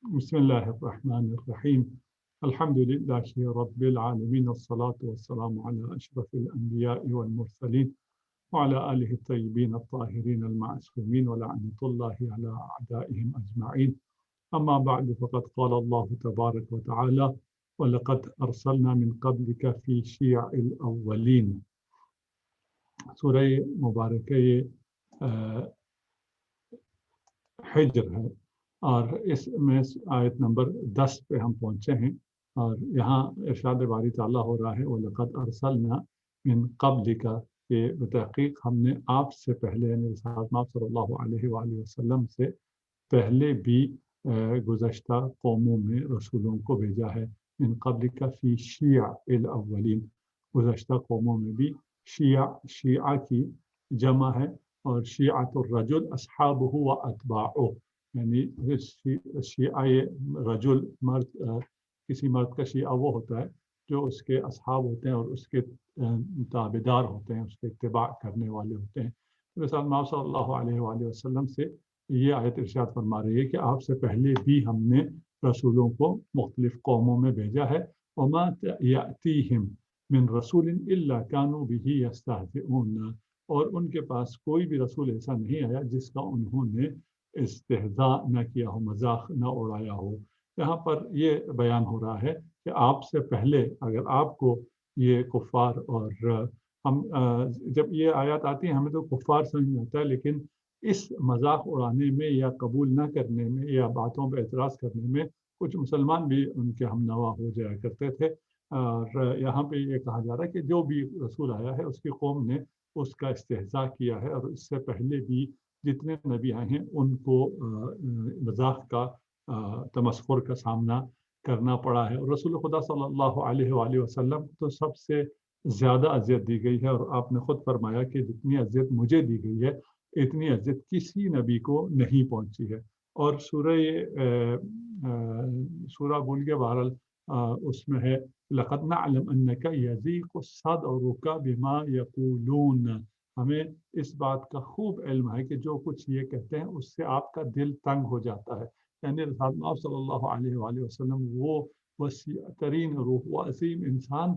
بسم الله الرحمن الرحيم. الحمد لله رب العالمين، الصلاة والسلام على أشرف الأنبياء والمرسلين وعلى آله الطيبين الطاهرين المعصومين، ولعنة الله على أعدائهم أجمعين. أما بعد، فقد قال الله تبارك وتعالى: ولقد أرسلنا من قبلك في شيع الأولين. سورہ مبارکہ حجر ہے، اور اس میں آیت نمبر 10 پہ ہم پہنچے ہیں، اور یہاں ارشاد باری تعالیٰ ہو رہا ہے وَلَقَدْ أَرْسَلْنَا مِن قَبْلِكَ، کہ بتحقیق ہم نے آپ سے پہلے، یعنی آپ صلی اللہ علیہ وآلہ وسلم سے پہلے بھی گزشتہ قوموں میں رسولوں کو بھیجا ہے۔ من قبلک فی شیع الاولین، گزشتہ قوموں میں بھی شیعہ کی جمع ہے، اور شیعۃ الرجل اصحابہ و اتباعہ، یعنی شیعہ رجل مرد، کسی مرد کا شیعہ وہ ہوتا ہے جو اس کے اصحاب ہوتے ہیں اور اس کے تابعدار ہوتے ہیں، اس کے اتباع کرنے والے ہوتے ہیں۔ رسول اللہ صلی اللہ علیہ وآلہ وسلم سے یہ آیت ارشاد فرما رہی ہے کہ آپ سے پہلے بھی ہم نے رسولوں کو مختلف قوموں میں بھیجا ہے۔ وما یأتیہم من رسول الا کانوا بہ یستہزئون، اور ان کے پاس کوئی بھی رسول ایسا نہیں آیا جس کا انہوں نے استہزاء نہ کیا ہو، مذاق نہ اڑایا ہو۔ یہاں پر یہ بیان ہو رہا ہے کہ آپ سے پہلے اگر آپ کو یہ کفار، اور ہم جب یہ آیات آتی ہیں ہمیں تو کفار سمجھ میں آتا ہے، لیکن اس مذاق اڑانے میں یا قبول نہ کرنے میں یا باتوں پہ اعتراض کرنے میں کچھ مسلمان بھی ان کے ہم نوا ہو جایا کرتے تھے۔ اور یہاں پہ یہ کہا جا رہا ہے کہ جو بھی رسول آیا ہے اس کی قوم نے اس کا استہزاء کیا ہے، اور اس سے پہلے بھی جتنے نبی آئے ہیں ان کو مذاق کا، تمسخر کا سامنا کرنا پڑا ہے۔ اور رسول خدا صلی اللہ علیہ وآلہ وسلم تو سب سے زیادہ اذیت دی گئی ہے، اور آپ نے خود فرمایا کہ جتنی اذیت مجھے دی گئی ہے اتنی اذیت کسی نبی کو نہیں پہنچی ہے۔ اور سورہ بھول کے بہرحال اس میں ہے لَقَدْ نَعْلَمْ أَنَّكَ يَضِيقُ صَدْرُكَ بِمَا يَقُولُونَ، ہمیں اس بات کا خوب علم ہے کہ جو کچھ یہ کہتے ہیں اس سے آپ کا دل تنگ ہو جاتا ہے۔ یعنی رسول اللہ صلی اللہ علیہ وآلہ وسلم وہ وسیع ترین روح و عظیم انسان،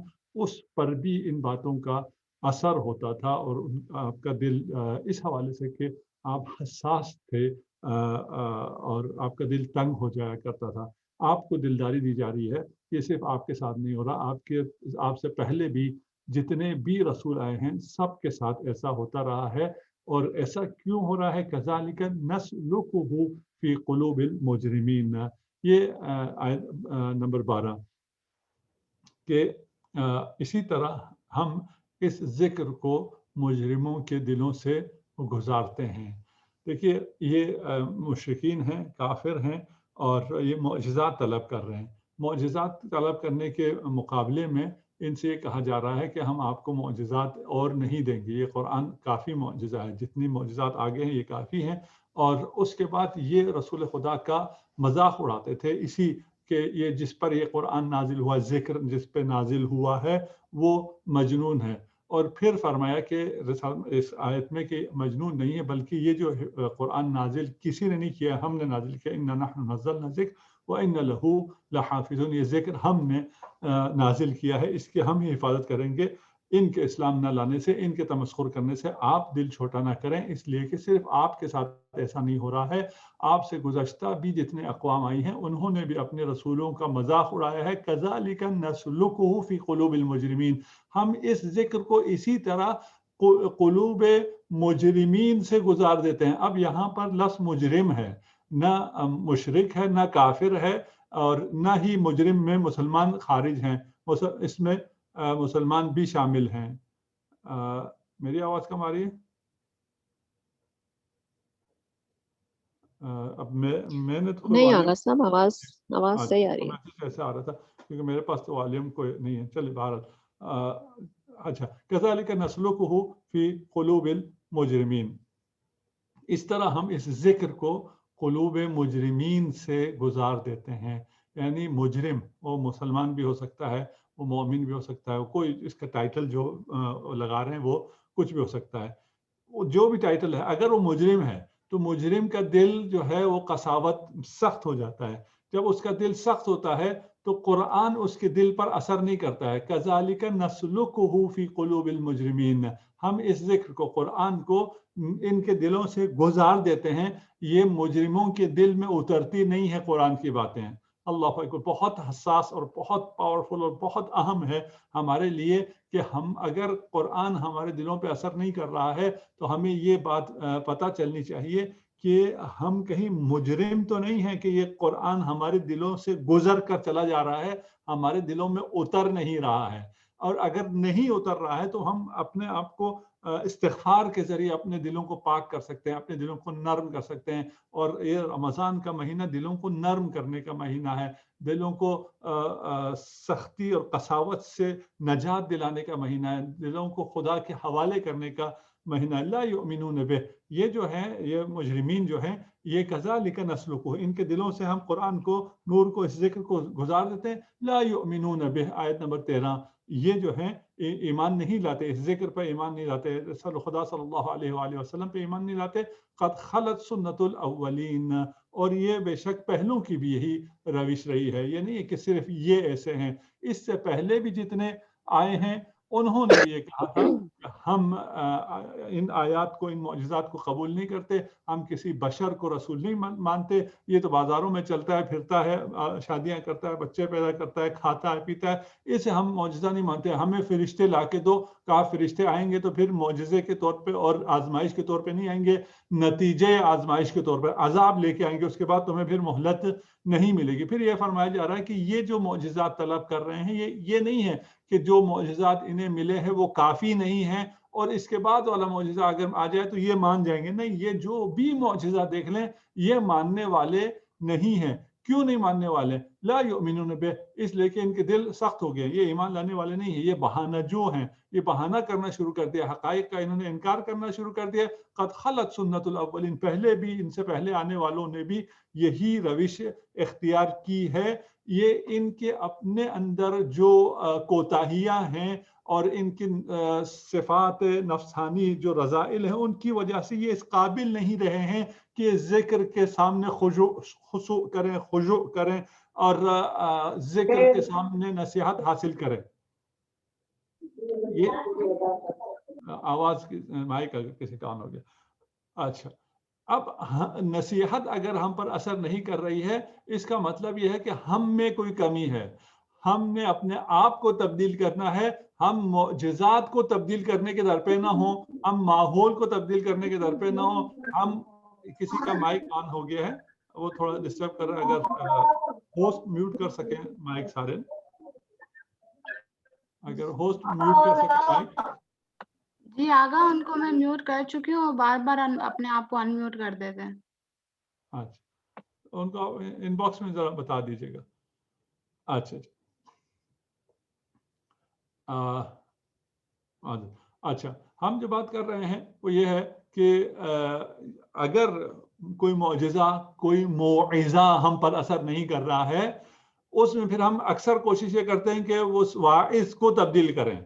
اس پر بھی ان باتوں کا اثر ہوتا تھا، اور آپ کا دل اس حوالے سے کہ آپ حساس تھے، اور آپ کا دل تنگ ہو جایا کرتا تھا۔ آپ کو دلداری دی جا رہی ہے، یہ صرف آپ کے ساتھ نہیں ہو رہا، آپ سے پہلے بھی جتنے بھی رسول آئے ہیں سب کے ساتھ ایسا ہوتا رہا ہے۔ اور ایسا کیوں ہو رہا ہے؟ کذالک نسلکہ فی قلوب المجرمین، یہ آیت نمبر 12، کہ اسی طرح ہم اس ذکر کو مجرموں کے دلوں سے گزارتے ہیں۔ دیکھیے یہ مشرکین ہیں، کافر ہیں، اور یہ معجزات طلب کر رہے ہیں۔ معجزات طلب کرنے کے مقابلے میں ان سے یہ کہا جا رہا ہے کہ ہم آپ کو معجزات اور نہیں دیں گے، یہ قرآن کافی معجزہ ہے، جتنی معجزات آگے ہیں یہ کافی ہیں۔ اور اس کے بعد یہ رسول خدا کا مذاق اڑاتے تھے، اسی کہ یہ جس پر یہ قرآن نازل ہوا، ذکر جس پہ نازل ہوا ہے وہ مجنون ہے۔ اور پھر فرمایا کہ اس آیت میں کہ مجنون نہیں ہے، بلکہ یہ جو قرآن نازل کسی نے نہیں کیا، ہم نے نازل کیا، اِنَّا نَحْنُ نَزَّلْنَا الذِّکْرَ وَإِنَّا لَهُ لَحَافِظُونَ، یہ ذکر ہم نے نازل کیا ہے، اس کی ہم ہی حفاظت کریں گے۔ ان کے اسلام نہ لانے سے، ان کے تمسخر کرنے سے آپ دل چھوٹا نہ کریں، اس لیے کہ صرف آپ کے ساتھ ایسا نہیں ہو رہا ہے، آپ سے گزشتہ بھی جتنے اقوام آئی ہیں انہوں نے بھی اپنے رسولوں کا مذاق اڑایا ہے۔ کذالک نسلکہ فی قلوب المجرمین، ہم اس ذکر کو اسی طرح قلوب مجرمین سے گزار دیتے ہیں۔ اب یہاں پر لفظ مجرم ہے، نہ مشرک ہے، نہ کافر ہے، اور نہ ہی مجرم میں مسلمان خارج ہیں، اس میں مسلمان بھی شامل ہیں۔ میری آواز کم آ رہی ہے؟ اب میں نے تو نہیں والیوم، آغاز صاحب، آواز صحیح آ رہی ہے۔ میسج ایسے آ رہا تھا کیونکہ میرے پاس تو والیوم کوئی نہیں ہے۔ چلیے بہرحال اچھا، کذالک نسلکہ فی قلوب المجرمین، اس طرح ہم اس ذکر کو قلوب مجرمین سے گزار دیتے ہیں۔ یعنی مجرم وہ مسلمان بھی ہو سکتا ہے، وہ مومن بھی ہو سکتا ہے، کوئی اس کا ٹائٹل جو لگا رہے ہیں وہ کچھ بھی ہو سکتا ہے، وہ جو بھی ٹائٹل ہے، اگر وہ مجرم ہے تو مجرم کا دل جو ہے وہ قساوت سخت ہو جاتا ہے۔ جب اس کا دل سخت ہوتا ہے تو قرآن اس کے دل پر اثر نہیں کرتا ہے. کذالک نسلکہ فی قلوب المجرمین، ہم اس ذکر کو، قرآن کو ان کے دلوں سے گزار دیتے ہیں، یہ مجرموں کے دل میں اترتی نہیں ہے قرآن کی باتیں. اللہ اکبر. بہت حساس اور بہت پاورفل اور بہت اہم ہے ہمارے لیے کہ ہم اگر قرآن ہمارے دلوں پہ اثر نہیں کر رہا ہے تو ہمیں یہ بات پتہ چلنی چاہیے کہ ہم کہیں مجرم تو نہیں ہیں کہ یہ قرآن ہمارے دلوں سے گزر کر چلا جا رہا ہے، ہمارے دلوں میں اتر نہیں رہا ہے. اور اگر نہیں اتر رہا ہے تو ہم اپنے آپ کو استغفار کے ذریعے اپنے دلوں کو پاک کر سکتے ہیں، اپنے دلوں کو نرم کر سکتے ہیں. اور یہ رمضان کا مہینہ دلوں کو نرم کرنے کا مہینہ ہے، دلوں کو سختی اور قساوت سے نجات دلانے کا مہینہ ہے، دلوں کو خدا کے حوالے کرنے کا مہینہ. لا یؤمنون بہ، یہ جو ہے یہ مجرمین جو ہیں یہ کذالک نسلکہ، ان کے دلوں سے ہم قرآن کو، نور کو، اس ذکر کو گزار دیتے ہیں. لا یؤمنون بہ، آیت نمبر 13. یہ جو ہیں ایمان نہیں لاتے، اس ذکر پہ ایمان نہیں لاتے، خدا صلی اللہ علیہ وآلہ وسلم پہ ایمان نہیں لاتے. قد خلت سنت الاولین، اور یہ بے شک پہلوں کی بھی یہی روش رہی ہے. یہ نہیں ہے کہ صرف یہ ایسے ہیں، اس سے پہلے بھی جتنے آئے ہیں انہوں نے بھی یہ کہا تھا کہ ہم ان آیات کو، ان معجزات کو قبول نہیں کرتے، ہم کسی بشر کو رسول نہیں مانتے. یہ تو بازاروں میں چلتا ہے پھرتا ہے، شادیاں کرتا ہے، بچے پیدا کرتا ہے، کھاتا ہے پیتا ہے، اسے ہم معجزہ نہیں مانتے. ہمیں فرشتے لا کے دو. کہا فرشتے آئیں گے تو پھر معجزے کے طور پہ اور آزمائش کے طور پہ نہیں آئیں گے، نتیجے آزمائش کے طور پر عذاب لے کے آئیں گے، اس کے بعد تمہیں پھر مہلت نہیں ملے گی. پھر یہ فرمایا جا رہا ہے کہ یہ جو معجزات طلب کر رہے ہیں یہ نہیں ہے کہ جو معجزات انہیں ملے ہیں وہ کافی نہیں ہیں اور اس کے بعد والا معجزہ اگر آ جائے تو یہ مان جائیں گے. نہیں، یہ جو بھی معجزہ دیکھ لیں یہ ماننے والے نہیں ہیں. کیوں نہیں ماننے والے؟ لا یؤمنون بہ، اس لیے کہ ان کے دل سخت ہو گئے، یہ ایمان لانے والے نہیں ہیں، یہ بہانہ جو ہیں، یہ بہانہ کرنا شروع کر دیا، حقائق کا انہوں نے انکار کرنا شروع کر دیا. قد خلت سنت الاولین، پہلے بھی، ان سے پہلے آنے والوں نے بھی یہی روش اختیار کی ہے. یہ ان کے اپنے اندر جو کوتاہیاں ہیں اور ان کی صفات نفسانی جو رذائل ہیں ان کی وجہ سے یہ اس قابل نہیں رہے ہیں کہ ذکر کے سامنے خضوع کریں اور ذکر کے سامنے نصیحت حاصل کریں. یہ آواز کی مائک کسی کان ہو گیا. اچھا، اب نصیحت اگر ہم پر اثر نہیں کر رہی ہے اس کا مطلب یہ ہے کہ ہم میں کوئی کمی ہے، ہم نے اپنے آپ کو تبدیل کرنا ہے. ہم معجزات کو تبدیل کرنے کے در پہ نہ ہوں، ہم ماحول کو تبدیل کرنے کے در پہ نہ ہوں. ہم کسی کا مائک آن ہو گیا ہے، وہ تھوڑا ڈسٹرب کر رہا ہے، اگر ہوسٹ میوٹ کر سکیں مائک سارے، اگر ہوسٹ میوٹ کر سکیں مائک. جی آگا ان کو میں میوٹ کر چکی ہوں، بار بار اپنے آپ کو ان میوٹ کر دیتے ہیں. اچھا، ان کو ان باکس میں ذرا بتا دیجیے گا. اچھا اچھا، ہم جو بات کر رہے ہیں وہ یہ ہے کہ اگر کوئی معجزہ، کوئی موعظہ ہم پر اثر نہیں کر رہا ہے، اس میں پھر ہم اکثر کوشش یہ کرتے ہیں کہ اس واعظ کو تبدیل کریں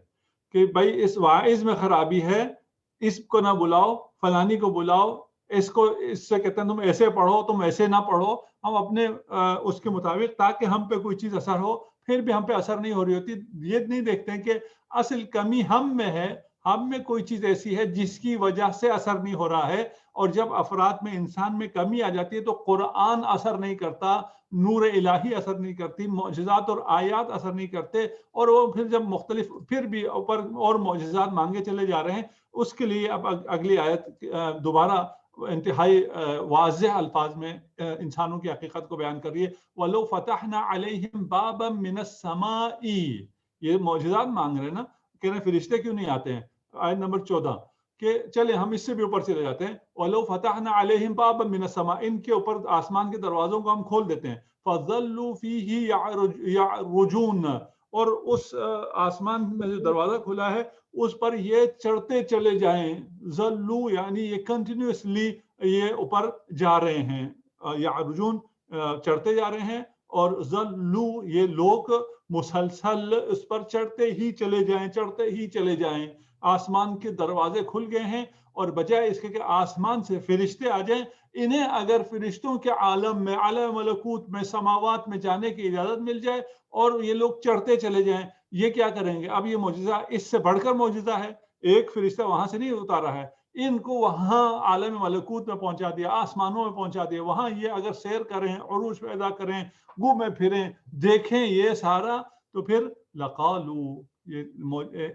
کہ بھائی اس واعظ میں خرابی ہے، اس کو نہ بلاؤ، فلانی کو بلاؤ، اس سے کہتے ہیں تم ایسے پڑھو، تم ایسے نہ پڑھو. ہم اپنے اس کے مطابق، تاکہ ہم پہ کوئی چیز اثر ہو، پھر بھی ہم پہ اثر نہیں ہو رہی ہوتی. یہ نہیں دیکھتے ہیں کہ اصل کمی ہم میں ہے، ہم میں کوئی چیز ایسی ہے جس کی وجہ سے اثر نہیں ہو رہا ہے. اور جب افراد میں، انسان میں کمی آ جاتی ہے تو قرآن اثر نہیں کرتا، نور الہی اثر نہیں کرتی، معجزات اور آیات اثر نہیں کرتے، اور وہ پھر جب مختلف پھر بھی اوپر اور معجزات مانگے چلے جا رہے ہیں. اس کے لیے اب اگلی آیت دوبارہ انتہائی واضح الفاظ میں انسانوں کی حقیقت کو بیان کر رہی ہے. وَلَوْ فَتَحْنَا عَلَيْهِمْ بَابًا مِّنَ السَّمَاءِ، یہ معجزات مانگ رہے ہیں نا، کہہ رہے ہیں فرشتے کیوں نہیں آتے ہیں. آیت نمبر 14 کہ چلے ہم اس سے بھی اوپر چلے جاتے ہیں. وَلَوْ فَتَحْنَا عَلَيْهِمْ بَابًا مِّنَ السَّمَاءِ، ان کے اوپر آسمان کے دروازوں کو ہم کھول دیتے ہیں. فَظَلُّوا فِيهِ يَعْرُجُونَ، اور اس آسمان میں جو دروازہ کھلا ہے اس پر یہ چڑھتے چلے جائیں. ظلوا یعنی یہ کنٹینیوسلی یہ اوپر جا رہے ہیں، یعرجون چڑھتے جا رہے ہیں، اور ظلوا یہ لوگ مسلسل اس پر چڑھتے ہی چلے جائیں، چڑھتے ہی چلے جائیں. آسمان کے دروازے کھل گئے ہیں اور بجائے اس کے کہ آسمان سے فرشتے آ جائیں، انہیں اگر فرشتوں کے عالم میں، عالم ملکوت میں، سماوات میں جانے کی اجازت مل جائے اور یہ لوگ چڑھتے چلے جائیں، یہ کیا کریں گے؟ اب یہ معجزہ اس سے بڑھ کر معجزہ ہے، ایک فرشتہ وہاں سے نہیں اتارا ہے، ان کو وہاں عالم ملکوت میں پہنچا دیا، آسمانوں میں پہنچا دیا، وہاں یہ اگر سیر کریں، عروج پیدا کریں، گھومیں پھریں، دیکھیں یہ سارا، تو پھر لقالو، یہ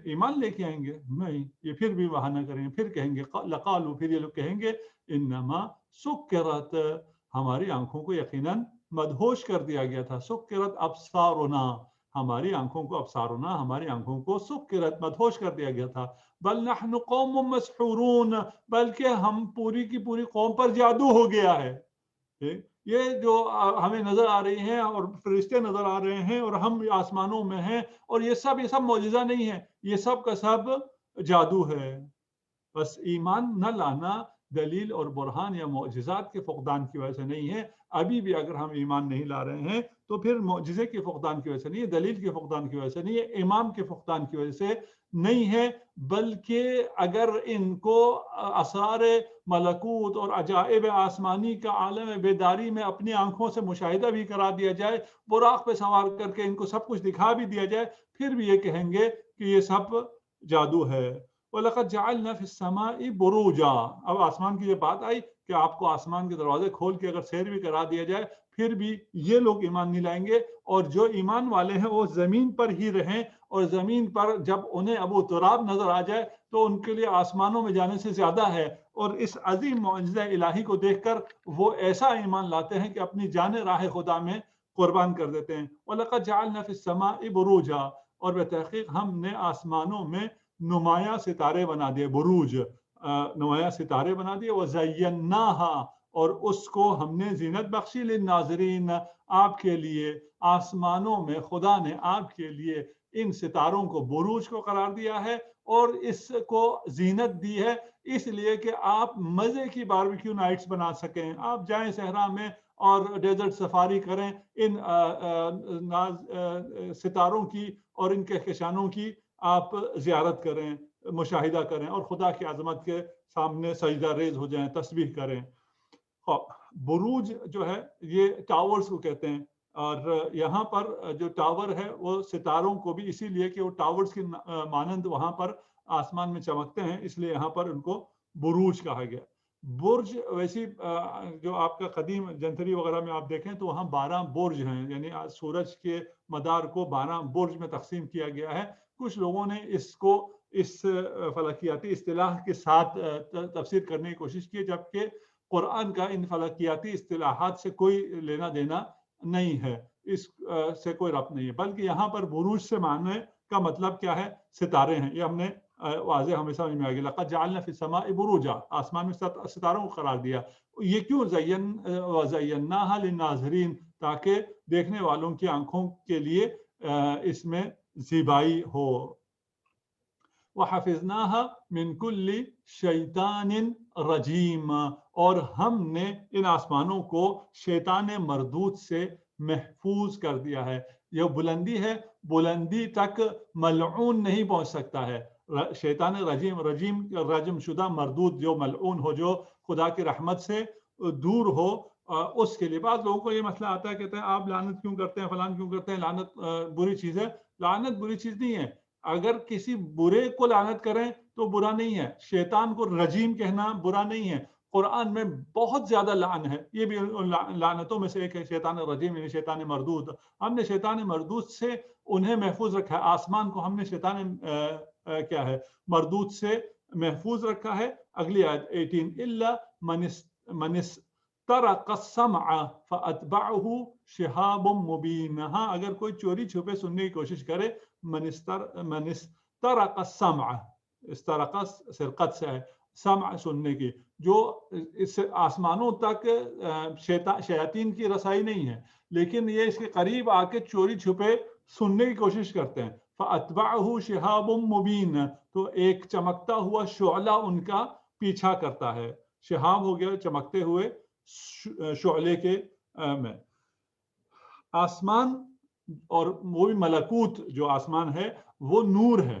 ایمان لے کے آئیں گے؟ نہیں، یہ پھر بھی بہانہ کریں، پھر کہیں گے لقالو، پھر یہ لوگ کہیں گے انما سکرت، ہماری آنکھوں کو یقیناً مدہوش کر دیا گیا تھا، سکرت ابصارنا، ہماری آنکھوں کو، ابصارنا ہماری آنکھوں کو سکرت مدہوش کر دیا گیا تھا، بل نحن قوم مسحورون، بلکہ ہم پوری کی پوری قوم پر جادو ہو گیا ہے۔ یہ جو ہمیں نظر آ رہی ہیں اور فرشتے نظر آ رہے ہیں اور ہم آسمانوں میں ہیں اور یہ سب معجزہ نہیں ہے، یہ سب کا سب جادو ہے۔ بس ایمان نہ لانا دلیل اور برہان یا معجزات کے فقدان کی وجہ سے نہیں ہے، ابھی بھی اگر ہم ایمان نہیں لا رہے ہیں تو پھر معجزے کے فقدان کی وجہ سے نہیں ہے، دلیل کے فقدان کی وجہ سے نہیں ہے، امام کے فقدان کی وجہ سے نہیں ہے، بلکہ اگر ان کو اسرار ملکوت اور عجائب آسمانی کا عالم بیداری میں اپنی آنکھوں سے مشاہدہ بھی کرا دیا جائے، براق پہ سوار کر کے ان کو سب کچھ دکھا بھی دیا جائے، پھر بھی یہ کہیں گے کہ یہ سب جادو ہے۔ وَلَقَدْ جَعَلْنَا فِي السَّمَاءِ بُرُوجًا، اب آسمان کی یہ بات آئی کہ آپ کو آسمان کے دروازے کھول کے اگر سیر بھی کرا دیا جائے پھر بھی یہ لوگ ایمان نہیں لائیں گے، اور جو ایمان والے ہیں وہ زمین پر ہی رہیں، اور زمین پر جب انہیں ابو تراب نظر آ جائے تو ان کے لیے آسمانوں میں جانے سے زیادہ ہے، اور اس عظیم معجزہ الہی کو دیکھ کر وہ ایسا ایمان لاتے ہیں کہ اپنی جان راہ خدا میں قربان کر دیتے ہیں۔ وَلَقَدْ جَعَلْنَا فِي السَّمَاءِ بُرُوجًا، اور بتحقیق ہم نے آسمانوں میں نمایاں ستارے بنا دیے، بروج نمایاں ستارے بنا دیے، وَزَيَّنَّاهَا، اور اس کو ہم نے زینت بخشی للناظرین، آپ کے لیے آسمانوں میں خدا نے آپ کے لیے ان ستاروں کو، بروج کو قرار دیا ہے اور اس کو زینت دی ہے، اس لیے کہ آپ مزے کی باربیکیو نائٹس بنا سکیں، آپ جائیں صحرا میں اور ڈیزرٹ سفاری کریں، ان ستاروں کی اور ان کہکشانوں کی آپ زیارت کریں، مشاہدہ کریں اور خدا کی عظمت کے سامنے سجدہ ریز ہو جائیں، تسبیح کریں۔ بروج جو ہے یہ ٹاورز کو کہتے ہیں، اور یہاں پر جو ٹاور ہے وہ ستاروں کو بھی اسی لیے کہ وہ ٹاورز کی مانند وہاں پر آسمان میں چمکتے ہیں، اس لیے یہاں پر ان کو بروج کہا گیا۔ برج ویسی جو آپ کا قدیم جنتری وغیرہ میں آپ دیکھیں تو وہاں 12 برج ہیں، یعنی سورج کے مدار کو 12 برج میں تقسیم کیا گیا ہے۔ کچھ لوگوں نے اس کو اس فلکیاتی اصطلاح کے ساتھ تفسیر کرنے کی کوشش کی، جبکہ قرآن کا ان فلکیاتی اصطلاحات سے کوئی لینا دینا نہیں ہے، اس سے کوئی ربط نہیں ہے، بلکہ یہاں پر بروج سے معنی کا مطلب کیا ہے؟ ستارے ہیں، یہ ہم نے واضح ہمیں سمجھ میں آ گیا۔ لَقَدْ جَعَلْنَا فِي السَّمَاءِ بُرُوجًا، آسمان میں ستاروں کو قرار دیا، یہ کیوں؟ وَزَيَّنَّاهَا لِلنَّاظِرِينَ، تاکہ دیکھنے والوں کی آنکھوں کے لیے اس میں زیبائی ہو۔ وَحَفِظْنَاهَا مِنْ كُلِّ شَيْطَانٍ رَجِيمٍ، اور ہم نے ان آسمانوں کو شیطان مردود سے محفوظ کر دیا ہے۔ یہ بلندی ہے، بلندی تک ملعون نہیں پہنچ سکتا ہے۔ شیطان رجیم، رجم شدہ، مردود جو ملعون ہو، جو خدا کی رحمت سے دور ہو، اس کے لیے بعض لوگوں کو یہ مسئلہ آتا ہے، کہتے ہیں آپ لعنت کیوں کرتے ہیں، فلان کیوں کرتے ہیں، لعنت بری چیز ہے۔ لعنت بری چیز نہیں ہے، اگر کسی برے کو لعنت کریں تو برا نہیں ہے، شیطان کو رجیم کہنا برا نہیں ہے۔ قرآن میں بہت زیادہ لعن ہے، یہ بھی لعنتوں میں سے ایک ہے، شیطان رجیم یعنی شیطان مردود۔ ہم نے شیطان مردود سے انہیں محفوظ رکھا ہے، آسمان کو ہم نے شیطان کیا ہے، مردود سے محفوظ رکھا ہے۔ اگلی آیت 18، الا من استرق السمع فاتبعه شهاب مبین، ہاں اگر کوئی چوری چھپے سننے کی کوشش کرے، من استرق السمع، استرق سرقت سے ہے، سمع سننے کی، جو اس آسمانوں تک شیاطین کی رسائی نہیں ہے، لیکن یہ اس کے قریب آ کے چوری چھپے سننے کی کوشش کرتے ہیں۔ فَأَتْبَعَهُ شِهَابٌ مُبِينٌ، تو ایک چمکتا ہوا شعلہ ان کا پیچھا کرتا ہے، شہاب ہو گیا چمکتے ہوئے شعلے کے میں۔ آسمان اور وہ بھی ملکوت جو آسمان ہے وہ نور ہے،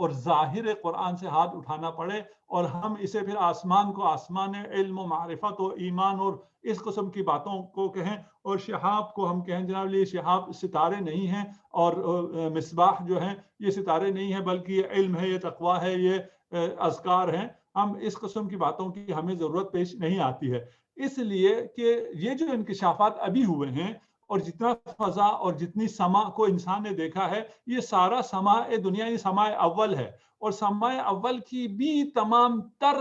اور ظاہر قرآن سے ہاتھ اٹھانا پڑے اور ہم اسے پھر آسمان کو آسمان علم و معرفت و ایمان اور اس قسم کی باتوں کو کہیں، اور شہاب کو ہم کہیں جناب یہ شہاب ستارے نہیں ہیں اور مصباح جو ہیں یہ ستارے نہیں ہیں بلکہ یہ علم ہے، یہ تقویٰ ہے، یہ اذکار ہیں. ہم اس قسم کی باتوں کی ہمیں ضرورت پیش نہیں آتی ہے، اس لیے کہ یہ جو انکشافات ابھی ہوئے ہیں اور جتنا فضا اور جتنی سما کو انسان نے دیکھا ہے، یہ سارا سماء دنیا یہ سماء اول ہے، اور سماء اول کی بھی تمام تر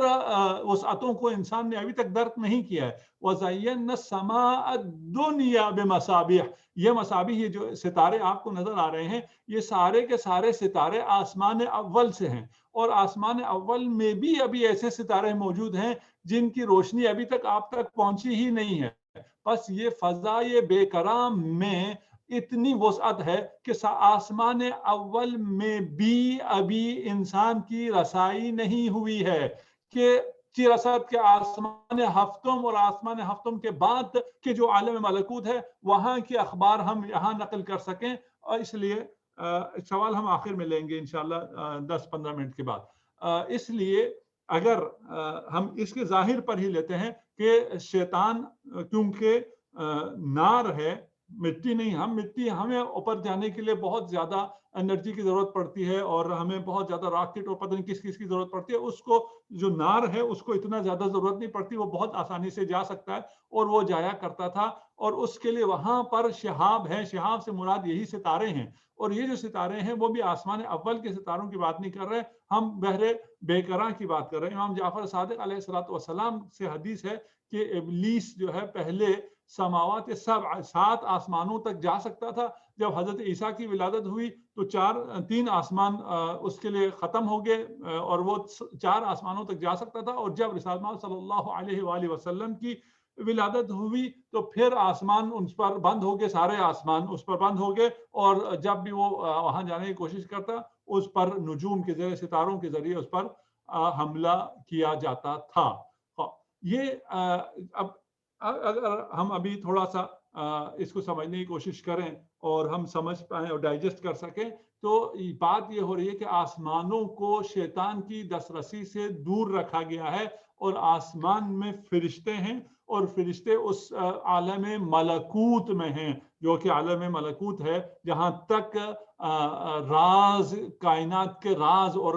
وسعتوں کو انسان نے ابھی تک درک نہیں کیا ہے. وَزَيَّنَّا السَّمَاءَ الدُّنْيَا بِمَصَابِيحَ، یہ مصابیح یہ جو ستارے آپ کو نظر آ رہے ہیں یہ سارے کے سارے ستارے آسمان اول سے ہیں، اور آسمان اول میں بھی ابھی ایسے ستارے موجود ہیں جن کی روشنی ابھی تک آپ تک پہنچی ہی نہیں ہے. بس یہ فضائے بے کرام میں اتنی وسعت ہے کہ آسمان اول میں بھی ابھی انسان کی رسائی نہیں ہوئی ہے کہ رسد کے آسمان ہفتم اور آسمان ہفتم کے بعد کے جو عالم ملکوت ہے وہاں کے اخبار ہم یہاں نقل کر سکیں. اور اس لیے سوال ہم آخر میں لیں گے انشاءاللہ 10-15 منٹ کے بعد. اس لیے اگر ہم اس کے ظاہر پر ہی لیتے ہیں کہ شیطان کیونکہ نار ہے، مٹی نہیں، ہمیں اوپر جانے کے لیے بہت زیادہ انرجی کی ضرورت پڑتی ہے اور ہمیں بہت زیادہ راکٹ اور پتہ نہیں کس کی ضرورت پڑتی ہے. اس کو جو نار ہے اس کو اتنا زیادہ ضرورت نہیں پڑتی، وہ بہت آسانی سے جا سکتا ہے اور وہ جایا کرتا تھا، اور اس کے لیے وہاں پر شہاب ہے. شہاب سے مراد یہی ستارے ہیں، اور یہ جو ستارے ہیں وہ بھی آسمان اول کے ستاروں کی بات نہیں کر رہے، ہم بحر بیکراں کی بات کر رہے ہیں. امام جعفر صادق علیہ الصلوۃ والسلام سے حدیث ہے کہ ابلیس جو ہے پہلے سماوات 7 آسمانوں تک جا سکتا تھا. جب حضرت عیسیٰ کی ولادت ہوئی تو 3 آسمان اس کے لیے ختم ہو گئے اور وہ 4 آسمانوں تک جا سکتا تھا. اور جب رسالت محمد صلی اللہ علیہ وآلہ وسلم کی ولادت ہوئی تو پھر آسمان ان پر بند ہو گئے، سارے آسمان اس پر بند ہو گئے، اور جب بھی وہ وہاں جانے کی کوشش کرتا اس پر نجوم کے ذریعے، ستاروں کے ذریعے اس پر حملہ کیا جاتا تھا. یہ اب اگر ہم ابھی تھوڑا سا اس کو سمجھنے کی کوشش کریں اور ہم سمجھ پائیں اور ڈائجسٹ کر سکیں تو بات یہ ہو رہی ہے کہ آسمانوں کو شیطان کی دسترسی سے دور رکھا گیا ہے، اور آسمان میں فرشتے ہیں، اور فرشتے اس عالم ملکوت میں ہیں جو کہ عالم ملکوت ہے جہاں تک راز کائنات کے راز اور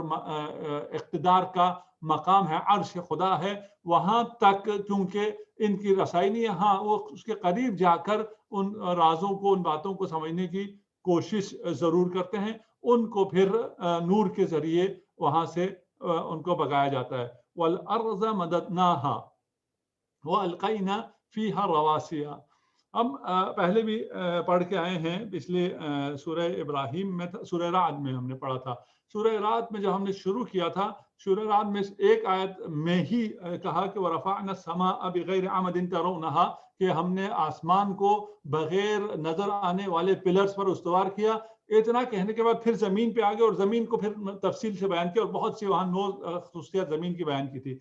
اقتدار کا مقام ہے، عرش خدا ہے، وہاں تک چونکہ ان کی رسائی نہیں ہے. ہاں وہ اس کے قریب جا کر ان رازوں کو، ان باتوں کو سمجھنے کی کوشش ضرور کرتے ہیں. ان کو پھر نور کے ذریعے وہاں سے ان کو بگایا جاتا ہے. وَالْأَرْضَ مَدَدْنَاهَا وَأَلْقَيْنَا فِيهَا رَوَاسِيَ. ہم پہلے بھی پڑھ کے آئے ہیں، پچھلے سورہ ابراہیم میں تھا، سورہ رعد میں ہم نے پڑھا تھا. سورہ رعد میں جب ہم نے شروع کیا تھا، سورہ رعد میں ایک آیت میں ہی کہا کہ وَرَفَعْنَا السَّمَاءَ بِغَيْرِ عَمَدٍ تَرَوْنَهَا، کہ ہم نے آسمان کو بغیر نظر آنے والے پلرز پر استوار کیا. اتنا کہنے کے بعد پھر زمین پہ آگے اور زمین کو پھر تفصیل سے بیان کیا اور بہت سی وہاں 9 خصوصیات زمین کی بیان کی تھی.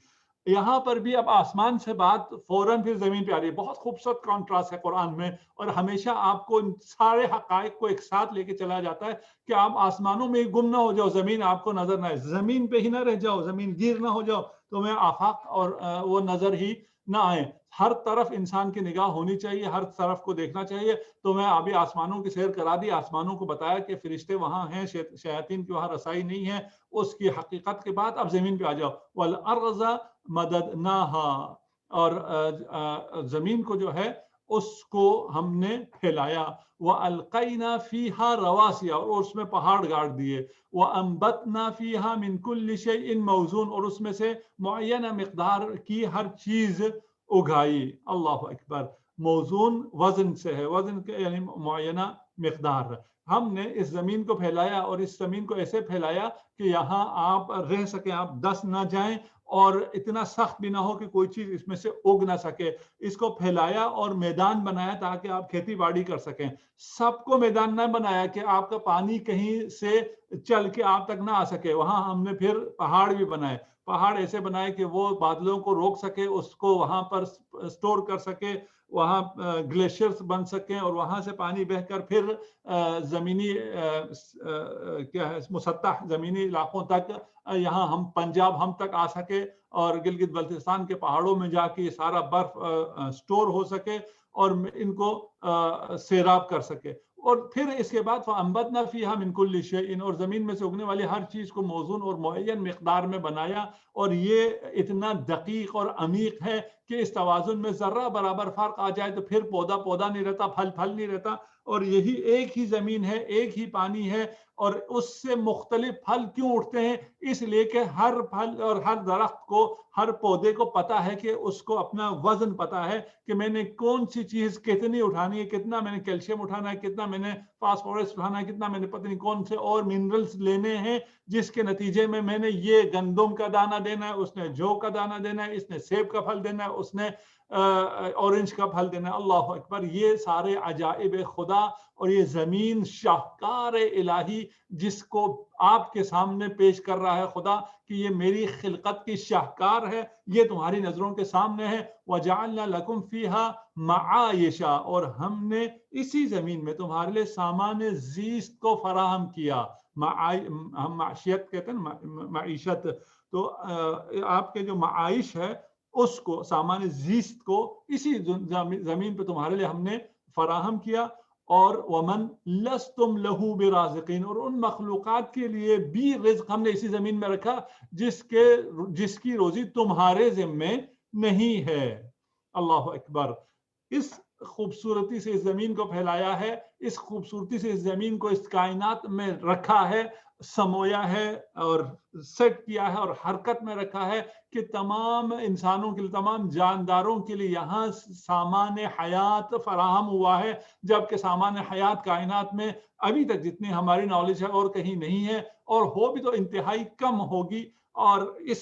یہاں پر بھی اب آسمان سے بات فوراً پھر زمین پہ آ رہی ہے. بہت خوبصورت کانٹراسٹ ہے قرآن میں، اور ہمیشہ آپ کو ان سارے حقائق کو ایک ساتھ لے کے چلا جاتا ہے کہ آپ آسمانوں میں گم نہ ہو جاؤ، زمین آپ کو نظر نہ آئے، زمین پہ ہی نہ رہ جاؤ، زمین گیر نہ ہو جاؤ، تمہیں آفاق اور وہ نظر ہی نہ آئے. ہر طرف انسان کی نگاہ ہونی چاہیے، ہر طرف کو دیکھنا چاہیے. تو میں ابھی آسمانوں کی سیر کرا دی، آسمانوں کو بتایا کہ فرشتے وہاں ہیں، شیاطین کی وہاں رسائی نہیں ہے، اس کی حقیقت کے بعد اب زمین پہ آ جاؤ. وَالْأَرْضَ مَدَدْنَاهَا، اور زمین کو جو ہے اس کو ہم نے پھیلایا. وَأَلْقَيْنَا فِيهَا رَوَاسِيَ، اور اس میں پہاڑ گاڑ دیے. وَأَنبَتْنَا فِيهَا مِن كُلِّ شَيْءٍ مَوْزُونٍ، اور اس میں سے معینہ مقدار کی ہر چیز اگائی. اللہ اکبر. موزون وزن سے ہے، وزن کے یعنی معینہ مقدار. ہم نے اس زمین کو پھیلایا اور اس زمین کو ایسے پھیلایا کہ یہاں آپ رہ سکیں، آپ دس نہ جائیں، اور اتنا سخت بھی نہ ہو کہ کوئی چیز اس میں سے اگ نہ سکے. اس کو پھیلایا اور میدان بنایا تاکہ آپ کھیتی باڑی کر سکیں. سب کو میدان نہ بنایا کہ آپ کا پانی کہیں سے چل کے آپ تک نہ آ سکے، وہاں ہم نے پھر پہاڑ بھی بنائے. پہاڑ ایسے بنائے کہ وہ بادلوں کو روک سکے, اس کو وہاں پر سٹور کر سکے, وہاں گلیشیئرز بن سکیں اور وہاں سے پانی بہ کر پھر زمینی کیا ہے مسطح زمینی علاقوں تک, یہاں ہم پنجاب ہم تک آ سکے اور گلگت بلتستان کے پہاڑوں میں جا کے یہ سارا برف سٹور ہو سکے اور ان کو سیراب کر سکے. اور پھر اس کے بعد فَأَنبَتْنَا فِيهَا مِنْ كُلِّ شَيْءٍ, اور زمین میں سے اگنے والی ہر چیز کو موزون اور معین مقدار میں بنایا, اور یہ اتنا دقیق اور عمیق ہے کہ اس توازن میں ذرہ برابر فرق آ جائے تو پھر پودا نہیں رہتا, پھل نہیں رہتا. اور یہی ایک ہی زمین ہے, ایک ہی پانی ہے, اور اس سے مختلف پھل کیوں اٹھتے ہیں؟ اس لیے کہ ہر پھل اور ہر درخت کو, ہر پودے کو پتا ہے کہ اس کو اپنا وزن پتا ہے کہ میں نے کون سی چیز کتنی اٹھانی ہے, کتنا میں نے کیلشیم اٹھانا ہے, کتنا میں نے فاسفورس اٹھانا ہے, کتنا میں نے پتہ نہیں کون سے اور منرلز لینے ہیں, جس کے نتیجے میں میں نے یہ گندم کا دانہ دینا ہے, اس نے جو کا دانہ دینا ہے, اس نے سیب کا پھل دینا ہے, اس نے اورنج کا پھل دینا ہے. اللہ اکبر, یہ سارے عجائب خدا اور یہ زمین شاہکار الہی جس کو آپ کے سامنے پیش کر رہا ہے خدا کہ یہ میری خلقت کی شاہکار ہے, یہ تمہاری نظروں کے سامنے ہے. وَجَعَلْنَا لَكُمْ فِيهَا مَعَائِشَ, اور ہم نے اسی زمین میں تمہارے لیے سامان زیست کو فراہم کیا. ہم معیشت کہتے ہیں, معیشت, تو آپ کے جو معائش ہے اس کو, سامان زیست کو اسی زمین پہ تمہارے لیے ہم نے فراہم کیا. اور ومن لستم لہو برازقین, اور ان مخلوقات کے لیے بھی رزق ہم نے اسی زمین میں رکھا جس کی روزی تمہارے ذمے نہیں ہے. اللہ اکبر, اس خوبصورتی سے اس زمین کو پھیلایا ہے, اس خوبصورتی سے اس زمین کو اس کائنات میں رکھا ہے, سمویا ہے اور سیٹ کیا ہے اور حرکت میں رکھا ہے کہ تمام انسانوں کے لیے, تمام جانداروں کے لیے یہاں سامان حیات فراہم ہوا ہے, جبکہ سامان حیات کائنات میں ابھی تک جتنی ہماری نالج ہے اور کہیں نہیں ہے, اور ہو بھی تو انتہائی کم ہوگی. اور اس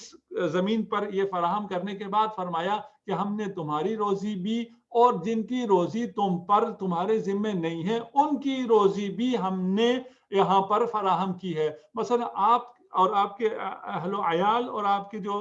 زمین پر یہ فراہم کرنے کے بعد فرمایا کہ ہم نے تمہاری روزی بھی اور جن کی روزی تم پر تمہارے ذمہ نہیں ہے ان کی روزی بھی ہم نے یہاں پر فراہم کی ہے. مثلا آپ اور آپ کے اہل و عیال اور آپ کے جو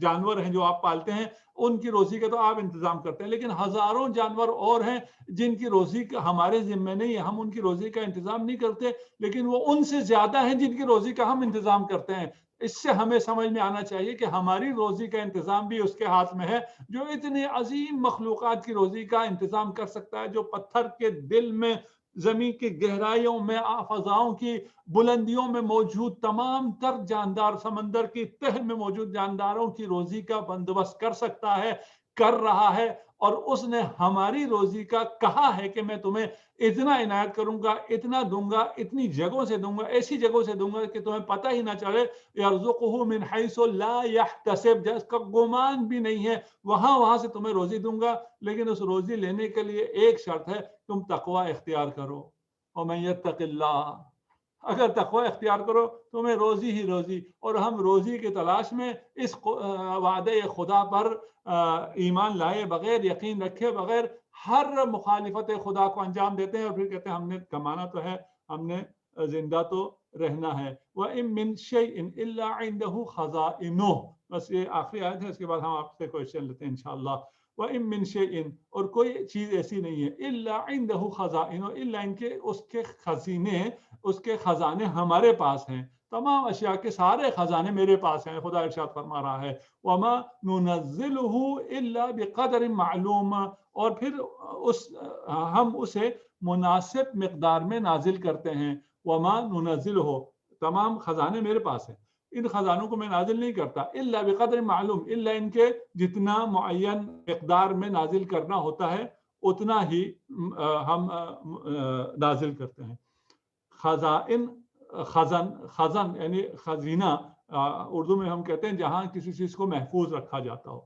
جانور ہیں جو آپ پالتے ہیں ان کی روزی کا تو آپ انتظام کرتے ہیں, لیکن ہزاروں جانور اور ہیں جن کی روزی کا ہمارے ذمہ نہیں ہے, ہم ان کی روزی کا انتظام نہیں کرتے, لیکن وہ ان سے زیادہ ہیں جن کی روزی کا ہم انتظام کرتے ہیں. اس سے ہمیں سمجھ میں آنا چاہیے کہ ہماری روزی کا انتظام بھی اس کے ہاتھ میں ہے جو اتنی عظیم مخلوقات کی روزی کا انتظام کر سکتا ہے, جو پتھر کے دل میں, زمین کی گہرائیوں میں, فضاؤں کی بلندیوں میں موجود تمام تر جاندار, سمندر کی تہ میں موجود جانداروں کی روزی کا بندوبست کر سکتا ہے, کر رہا ہے. اور اس نے ہماری روزی کا کہا ہے کہ میں تمہیں اتنا عنایت کروں گا, اتنا دوں گا, اتنی جگہوں سے دوں گا, ایسی جگہوں سے دوں گا کہ تمہیں پتہ ہی نہ چلے. یرزقہ من حیث لا یحتسب, جس کا گمان بھی نہیں ہے وہاں سے تمہیں روزی دوں گا. لیکن اس روزی لینے کے لیے ایک شرط ہے, تم تقوی اختیار کرو. ومن یتق اللہ, اگر تقوی اختیار کرو تمہیں روزی ہی روزی. اور ہم روزی کی تلاش میں اس وعدے خدا پر ایمان لائے بغیر, یقین رکھے بغیر ہر مخالفت خدا کو انجام دیتے ہیں, اور پھر کہتے ہیں ہم نے کمانا تو ہے, ہم نے زندہ تو رہنا ہے. وَإِن مِّن شَيْءٍ إِلَّا عِندَهُ خَزَائِنُهُ, بس یہ آخری آیت ہے, اس کے بعد ہم آپ سے کوئسچن لیتے ہیں انشاءاللہ. وَإِن مِّن شَيْءٍ, اور کوئی چیز ایسی نہیں ہے, إِلَّا عِندَهُ خَزَائِنُهُ, إِلَّا ان کے اس کے خزینے, اس کے خزانے ہمارے پاس ہیں. تمام اشیاء کے سارے خزانے میرے پاس ہیں. خدا ارشاد فرما رہا ہے وَمَا نُنَزِّلُهُ إِلَّا بِقَدْرٍ مَعْلُومٍ, اور پھر ہم اسے مناسب مقدار میں نازل کرتے ہیں. وَمَا نُنَزِّلُهُ, تمام خزانے میرے پاس ہیں, ان خزانوں کو میں نازل نہیں کرتا, الا بقدر معلوم, الا ان کے جتنا معین مقدار میں نازل کرنا ہوتا ہے اتنا ہی ہم نازل کرتے ہیں. خزائن, خزن یعنی خزینہ, اردو میں ہم کہتے ہیں جہاں کسی چیز کو محفوظ رکھا جاتا ہو.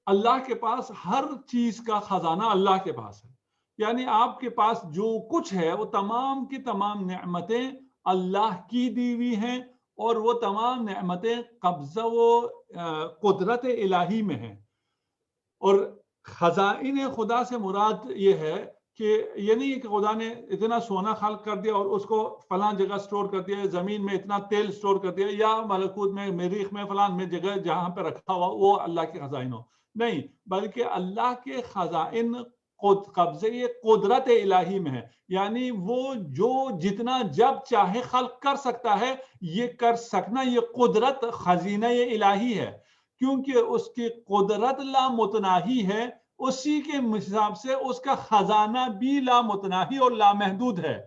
اللہ کے پاس ہر چیز کا خزانہ اللہ کے پاس ہے, یعنی آپ کے پاس جو کچھ ہے وہ تمام کی تمام نعمتیں اللہ کی دی ہوئی ہیں, اور وہ تمام نعمتیں قبضہ و قدرت الہی میں ہیں. اور خزائن خدا سے مراد یہ ہے کہ یہ نہیں ہے کہ خدا نے اتنا سونا خلق کر دیا اور اس کو فلاں جگہ سٹور کر دیا، زمین میں اتنا تیل سٹور کر دیا، یا ملکوت میں مریخ میں فلاں میں جگہ جہاں پہ رکھا ہوا وہ اللہ کے خزائن ہو. نہیں، بلکہ اللہ کے خزائن قبضے قدرت الہی میں ہے. یعنی وہ جو جتنا جب چاہے خلق کر سکتا ہے، یہ کر سکنا یہ قدرت خزینہ الہی ہے، کیونکہ اس کی قدرت لامتناہی ہے. اسی کے حساب سے اس کا خزانہ بھی لامتناہی اور لامحدود ہے.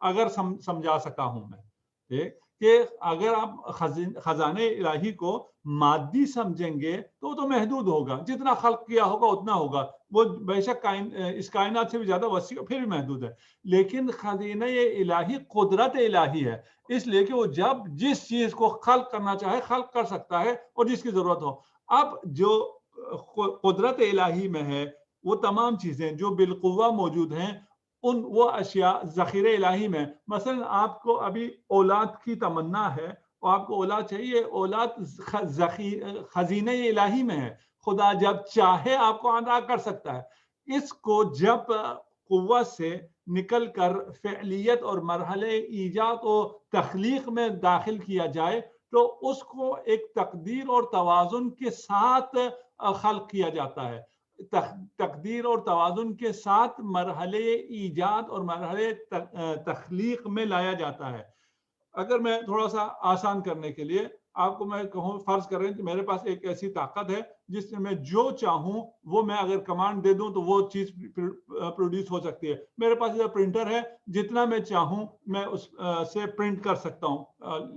اگر سمجھا سکا ہوں میں کہ اگر آپ خزانہ الہی کو مادی سمجھیں گے تو محدود ہوگا، جتنا خلق کیا ہوگا اتنا ہوگا، وہ بے شک اس کائنات سے بھی زیادہ وسیع پھر بھی محدود ہے. لیکن خزینہ الہی قدرت الہی ہے، اس لیے کہ وہ جب جس چیز کو خلق کرنا چاہے خلق کر سکتا ہے اور جس کی ضرورت ہو. اب جو قدرت الہی میں ہے وہ تمام چیزیں جو بالقوہ موجود ہیں، وہ اشیاء ذخیرہ الہی میں. مثلا آپ کو ابھی اولاد کی تمنا ہے اور آپ کو اولاد چاہیے، اولاد خزینہ الہی میں ہے. خدا جب چاہے آپ کو عطا کر سکتا ہے. اس کو جب قوہ سے نکل کر فعلیت اور مرحلے ایجاد و تخلیق میں داخل کیا جائے تو اس کو ایک تقدیر اور توازن کے ساتھ خلق کیا جاتا ہے. تقدیر اور توازن کے ساتھ مرحلے ایجاد اور مرحلے تخلیق میں لایا جاتا ہے. اگر میں تھوڑا سا آسان کرنے کے لیے آپ کو میں کہوں، فرض کریں کہ میرے پاس ایک ایسی طاقت ہے جس میں جو چاہوں وہ میں اگر کمانڈ دے دوں تو وہ چیز پروڈیوس ہو سکتی ہے. میرے پاس یہ پرنٹر ہے، جتنا میں چاہوں میں اس سے پرنٹ کر سکتا ہوں.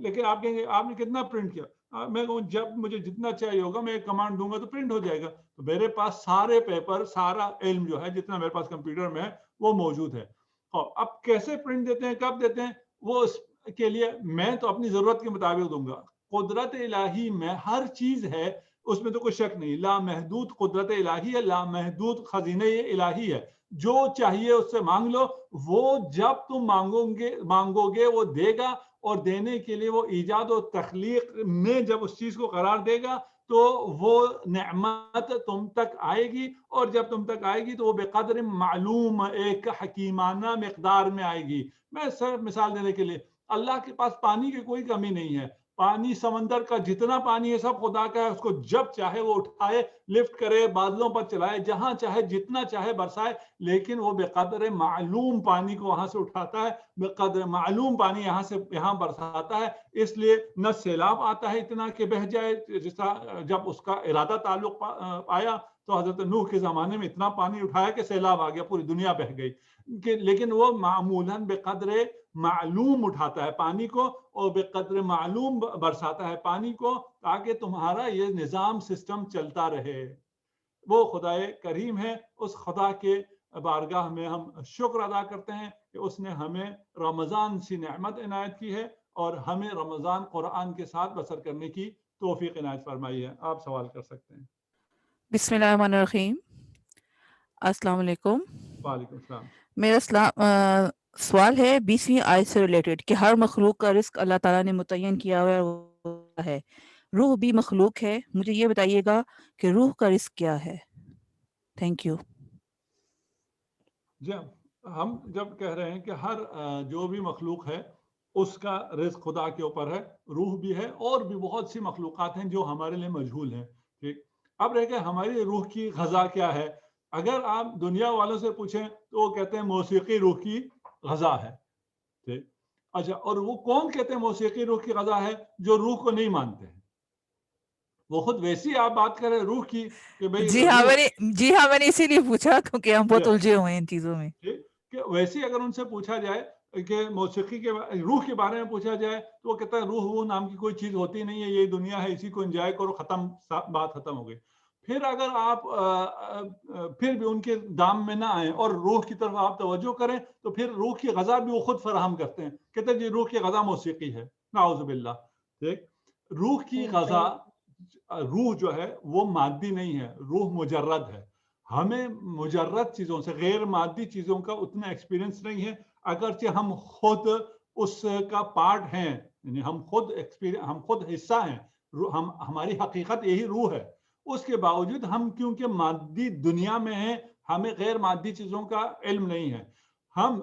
لیکن آپ کہیں گے آپ نے کتنا پرنٹ کیا؟ میں کہوں جب مجھے جتنا چاہیے ہوگا میں ایک کمانڈ دوں گا تو پرنٹ ہو جائے گا. تو میرے پاس سارے پیپر، سارا علم جو ہے جتنا میرے پاس کمپیوٹر میں ہے وہ موجود ہے. اب کیسے پرنٹ دیتے ہیں، کب دیتے ہیں، وہ اس کے لیے میں تو اپنی ضرورت کے مطابق دوں گا. قدرت الہی میں ہر چیز ہے، اس میں تو کوئی شک نہیں. لامحدود قدرت الہی ہے، لامحدود خزینہ الہی ہے. جو چاہیے اس سے مانگ لو، وہ جب تم مانگو گے وہ دے گا. اور دینے کے لیے وہ ایجاد و تخلیق میں جب اس چیز کو قرار دے گا تو وہ نعمت تم تک آئے گی. اور جب تم تک آئے گی تو وہ بقدر معلوم ایک حکیمانہ مقدار میں آئے گی. میں صرف مثال دینے کے لیے، اللہ کے پاس پانی کی کوئی کمی نہیں ہے. پانی سمندر کا جتنا پانی ہے سب خدا کا ہے. اس کو جب چاہے وہ اٹھائے، لفٹ کرے، بادلوں پر چلائے، جہاں چاہے جتنا چاہے برسائے. لیکن وہ بقدر معلوم پانی کو وہاں سے اٹھاتا ہے، بقدر معلوم پانی یہاں سے یہاں برساتا ہے. اس لیے نہ سیلاب آتا ہے اتنا کہ بہہ جائے. جس طرح جب اس کا ارادہ تعلق آیا تو حضرت نوح کے زمانے میں اتنا پانی اٹھایا کہ سیلاب آ گیا، پوری دنیا بہہ گئی. لیکن وہ معمولاً بقدر معلوم اٹھاتا ہے پانی کو اور بقدر معلوم برساتا ہے پانی کو، تاکہ تمہارا یہ نظام سسٹم چلتا رہے. وہ خدائے کریم ہے. اس خدا کے بارگاہ میں ہم شکر ادا کرتے ہیں کہ اس نے ہمیں رمضان سی نعمت عنایت کی ہے اور ہمیں رمضان قرآن کے ساتھ بسر کرنے کی توفیق عنایت فرمائی ہے. آپ سوال کر سکتے ہیں. بسم اللہ الرحمن الرحیم. السلام علیکم. وعلیکم السلام. میرا سوال ہے 20ویں آیت سے ریلیٹڈ کہ ہر مخلوق کا رزق اللہ تعالیٰ نے متعین کیا ہوا ہے. روح بھی مخلوق ہے. مجھے یہ بتائیے گا کہ روح کا رزق کیا ہے؟ Thank you. جی، ہم جب کہہ رہے ہیں کہ ہر جو بھی مخلوق ہے اس کا رزق خدا کے اوپر ہے. روح بھی ہے اور بھی بہت سی مخلوقات ہیں جو ہمارے لیے مجہول ہیں. ٹھیک، اب رہ گیا ہماری روح کی غذا کیا ہے. اگر آپ دنیا والوں سے پوچھیں تو وہ کہتے ہیں موسیقی روح کی غذا ہے. ٹھیک، اچھا، اور وہ کون کہتے ہیں موسیقی روح کی غذا ہے؟ جو روح کو نہیں مانتے ہیں. وہ خود ویسی آپ بات کریں روح کی کہ بھئی جی ہاں میں نے اسی لیے پوچھا کیونکہ ہم بہت الجھے ہوئے ہیں ان چیزوں میں. کہ ویسی اگر ان سے پوچھا جائے کہ موسیقی کے روح کے بارے میں پوچھا جائے تو وہ کہتا ہے روح وہ نام کی کوئی چیز ہوتی نہیں ہے، یہ دنیا ہے، اسی کو انجوائے کرو، ختم، بات ختم ہو گئی. پھر اگر آپ پھر بھی ان کے دام میں نہ آئیں اور روح کی طرف آپ توجہ کریں تو پھر روح کی غذا بھی وہ خود فراہم کرتے ہیں. کہتے ہیں جی روح کی غذا موسیقی ہے. نعوذ باللہ. ٹھیک، روح کی غذا، روح جو ہے وہ مادی نہیں ہے، روح مجرد ہے. ہمیں مجرد چیزوں سے، غیر مادی چیزوں کا اتنا ایکسپیرینس نہیں ہے، اگرچہ ہم خود اس کا پارٹ ہیں. یعنی ہم خود حصہ ہیں. ہماری حقیقت یہی روح ہے. اس کے باوجود ہم کیونکہ مادی دنیا میں ہیں، ہمیں غیر مادی چیزوں کا علم نہیں ہے. ہم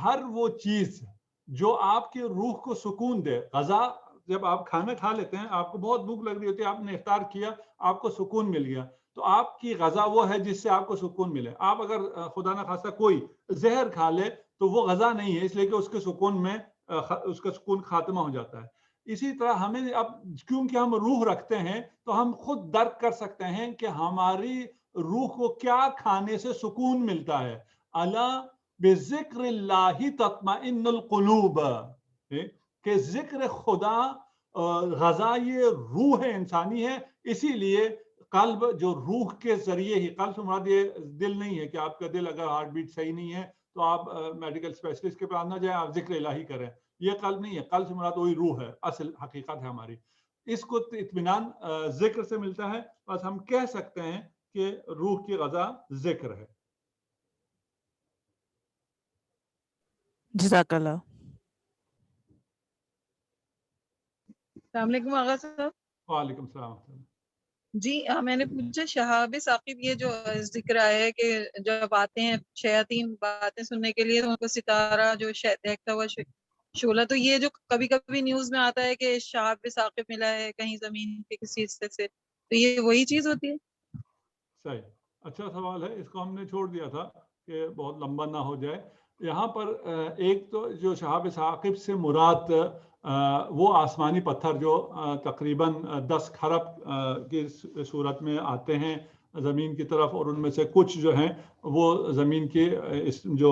ہر وہ چیز جو آپ کی روح کو سکون دے، غذا جب آپ کھانا کھا لیتے ہیں، آپ کو بہت بھوک لگ رہی ہوتی ہے، آپ نے افطار کیا، آپ کو سکون مل گیا، تو آپ کی غذا وہ ہے جس سے آپ کو سکون ملے. آپ اگر خدا نہ خواستہ کوئی زہر کھا لے تو وہ غذا نہیں ہے، اس لیے کہ اس کے سکون میں اس کا سکون خاتمہ ہو جاتا ہے. اسی طرح ہمیں اب کیونکہ ہم روح رکھتے ہیں تو ہم خود درک کر سکتے ہیں کہ ہماری روح کو کیا کھانے سے سکون ملتا ہے. الا بذکر اللہ تطمئن القلوب، کہ ذکر خدا غذا یہ روح ہے، انسانی ہے. اسی لیے قلب جو روح کے ذریعے ہی، قلب سے مراد یہ دل نہیں ہے کہ آپ کا دل اگر ہارٹ بیٹ صحیح نہیں ہے تو آپ میڈیکل اسپیشلسٹ کے پاس نہ جائیں، آپ ذکر الہی کریں. یہ قلب نہیں ہے، قلب سے مراد وہی روح ہے، اصل حقیقت ہے ہماری. اس کو اطمینان ذکر سے ملتا ہے. بس ہم کہہ سکتے ہیں کہ روح کی غذا ذکر ہے. جزاک اللہ. السلام علیکم آغا صاحب. وعلیکم السلام. جی میں نے پوچھا شہاب ثاقب یہ جو ذکر آیا ہے کہ جب آتے ہیں شیاطین باتیں سننے کے لیے تو ان کو ستارہ جو دیکھتا ہوا شعلہ، تو یہ جو کبھی کبھی نیوز میں آتا ہے کہ شہاب ثاقب ملا ہے کہیں زمین کے کسی حصے سے، تو یہ وہی چیز ہوتی ہے؟ صحیح، اچھا سوال ہے. اس کو ہم نے چھوڑ دیا تھا کہ بہت لمبا نہ ہو جائے. یہاں پر ایک تو جو شہاب ثاقب سے مراد وہ آسمانی پتھر جو تقریباً 10 کھرب کی صورت میں آتے ہیں زمین کی طرف، اور ان میں سے کچھ جو ہیں وہ زمین کے جو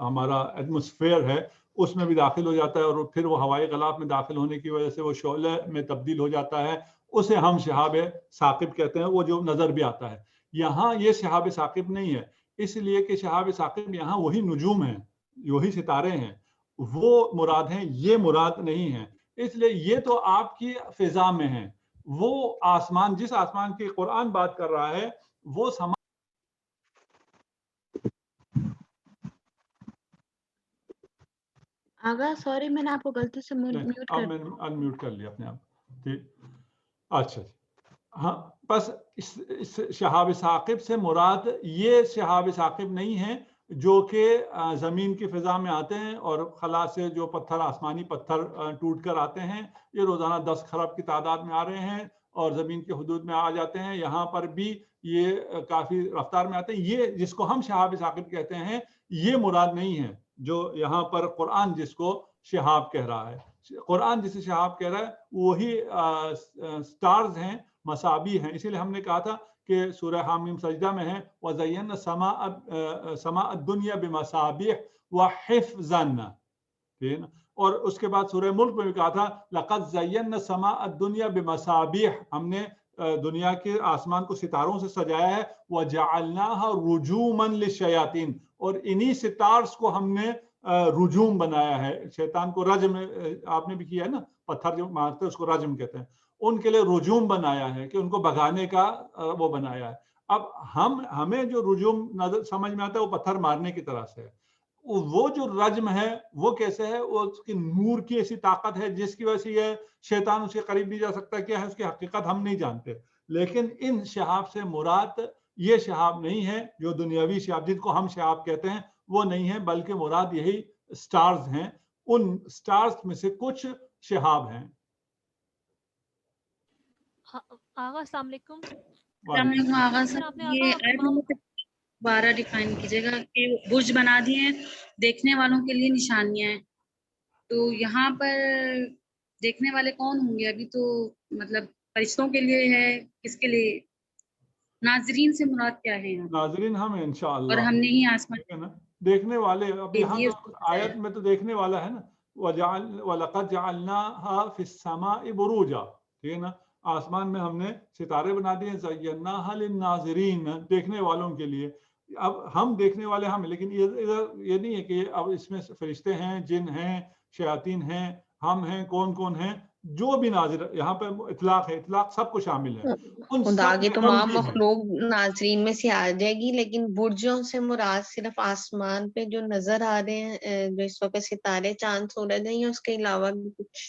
ہمارا ایٹماسفیئر ہے اس میں بھی داخل ہو جاتا ہے، اور پھر وہ ہوائی غلاف میں داخل ہونے کی وجہ سے وہ شعلے میں تبدیل ہو جاتا ہے. اسے ہم شہاب ثاقب کہتے ہیں، وہ جو نظر بھی آتا ہے. یہاں یہ شہاب ثاقب نہیں ہے، اس لیے کہ شہاب ثاقب یہاں وہی نجوم ہیں، وہی ستارے ہیں، وہ مراد ہیں، یہ مراد نہیں ہے. اس لیے یہ تو آپ کی فضا میں ہیں. وہ آسمان، جس آسمان کی قرآن بات کر رہا ہے وہ آغا سوری میں نے آپ کو غلطی سے میوٹ اب کر میں انمیوٹ کر لیا اپنے آپ. ٹھیک، اچھا ہاں. بس شہاب ثاقب سے مراد یہ شہاب ثاقب نہیں ہے جو کہ زمین کی فضا میں آتے ہیں اور خلا سے جو پتھر، آسمانی پتھر ٹوٹ کر آتے ہیں. یہ روزانہ 10 کھرب کی تعداد میں آ رہے ہیں اور زمین کے حدود میں آ جاتے ہیں. یہاں پر بھی یہ کافی رفتار میں آتے ہیں. یہ جس کو ہم شہاب ثاقب کہتے ہیں یہ مراد نہیں ہے جو یہاں پر قرآن جس کو شہاب کہہ رہا ہے. قرآن جسے شہاب کہہ رہا ہے وہی سٹارز ہیں، مسابی ہیں. اسی لیے ہم نے کہا تھا کہ سورہ حامیم سجدہ میں ہے وَزَيَّنَّ سَمَاءَ الدُّنْيَا بِمَصَابِيحَ وَحِفْظًا، اور اس کے بعد سورہ ملک میں بھی کہا تھا لَقَدْ زَيَّنَّ سَمَاءَ الدُّنْيَا بِمَصَابِيحَ، ہم نے دنیا کے آسمان کو ستاروں سے سجایا ہے. وَجَعَلْنَاهَا رُجُومًا لِلشَّيَاطِينَ، اور انہی ستارز کو ہم نے رجوم بنایا ہے. شیطان کو رجم آپ نے بھی کیا ہے نا، پتھر جو مارتے ہیں اس کو رجم کہتے ہیں. ان کے لیے رجوم بنایا ہے کہ ان کو بھگانے کا وہ بنایا ہے. اب ہمیں جو رجوم نظر سمجھ میں آتا ہے وہ پتھر مارنے کی طرح سے ہے. وہ جو رجم ہے وہ کیسے ہے؟ وہ اس کی نور کی ایسی طاقت ہے جس کی وجہ سے یہ شیطان اس کے قریب نہیں جا سکتا. کیا ہے اس کی حقیقت ہم نہیں جانتے. لیکن ان شہاب سے مراد یہ شہاب نہیں ہے جو دنیاوی شہاب جن کو ہم شہاب کہتے ہیں، وہ نہیں ہے، بلکہ مراد یہی سٹارز ہیں. ان سٹارز میں سے کچھ شہاب ہیں. آغا السلام علیکم. السلام علیکم آغا صاحب. یہ دوبارہ ڈیفائن کیجیے گا کہ برج بنا دیے ہیں دیکھنے والوں کے لیے نشانیاں ہیں، تو یہاں پر دیکھنے والے کون ہوں گے؟ ابھی تو مطلب فرشتوں کے لیے ہے، کس کے لیے؟ ناظرین سے مراد کیا ہے یہاں؟ ناظرین ہم ہیں انشاءاللہ، اور ہم نہیں آسمان دیکھنے والے. اب یہاں تو آیت میں تو دیکھنے والا ہے نا، وَلَقَدْ جَعَلْنَاهَا فِي السَّمَاءِ بُرُوجًا، ٹھیک ہے نا. آسمان میں ہم نے ستارے بنا دیے ہیں، زَيَّنَّاهَا لِلنَّاظِرِينَ، دیکھنے والوں کے لیے. اب ہم دیکھنے والے ہم، لیکن یہ نہیں ہے کہ اب اس میں فرشتے ہیں، جن ہیں، شیاطین ہیں، ہم ہیں، کون ہیں، جو بھی ناظر. یہاں پہ اطلاق ہے، اطلاق سب کو شامل ہے. خدا کی تمام مخلوق ناظرین میں سے آ جائے گی، لیکن برجوں سے مراد صرف آسمان پہ جو نظر آ رہے ہیں، جو اس وقت ستارے، چاند، سورج نہیں ہے، اس کے علاوہ بھی کچھ.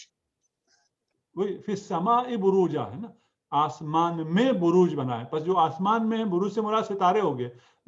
وہی فی السماء بروجا ہے نا، آسمان میں بروج بنائے. پس جو آسمان میں ہے، بروج سے مراد ستارے ہو گئے.